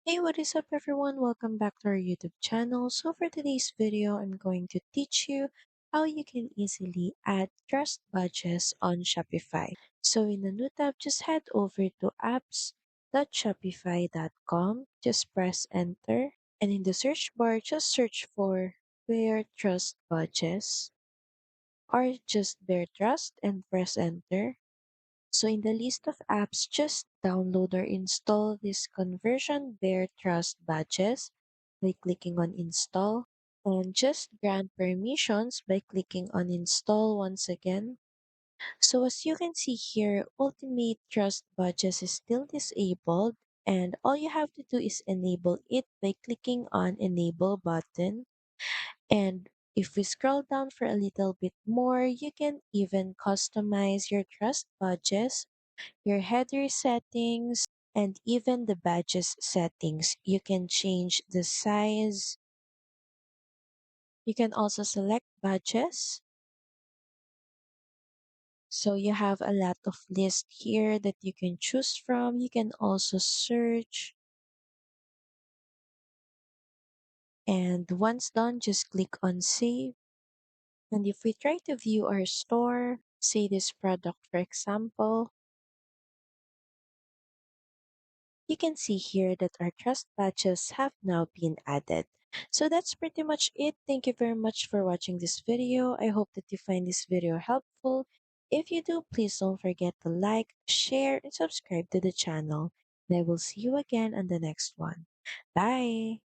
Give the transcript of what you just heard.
Hey, what is up everyone? Welcome back to our YouTube channel. So for today's video, I'm going to teach you how you can easily add trust badges on Shopify. So in the new tab, just head over to apps.shopify.com. Just press enter. And in the search bar, just search for Bare Trust Badges or just Bare Trust and press enter. So in the list of apps, just download or install this conversion Bear Trust badges by clicking on install and just grant permissions by clicking on install once again. So as you can see here, Ultimate Trust badges is still disabled and all you have to do is enable it by clicking on enable button. And if we scroll down for a little bit more, you can even customize your trust badges, your header settings, and even the badges settings. You can change the size. You can also select badges. So you have a lot of lists here that you can choose from. You can also search. And once done, just click on save. And if we try to view our store, say this product for example, you can see here that our trust badges have now been added. So that's pretty much it. Thank you very much for watching this video. I hope that you find this video helpful. If you do, please don't forget to like, share, and subscribe to the channel. And I will see you again on the next one. Bye!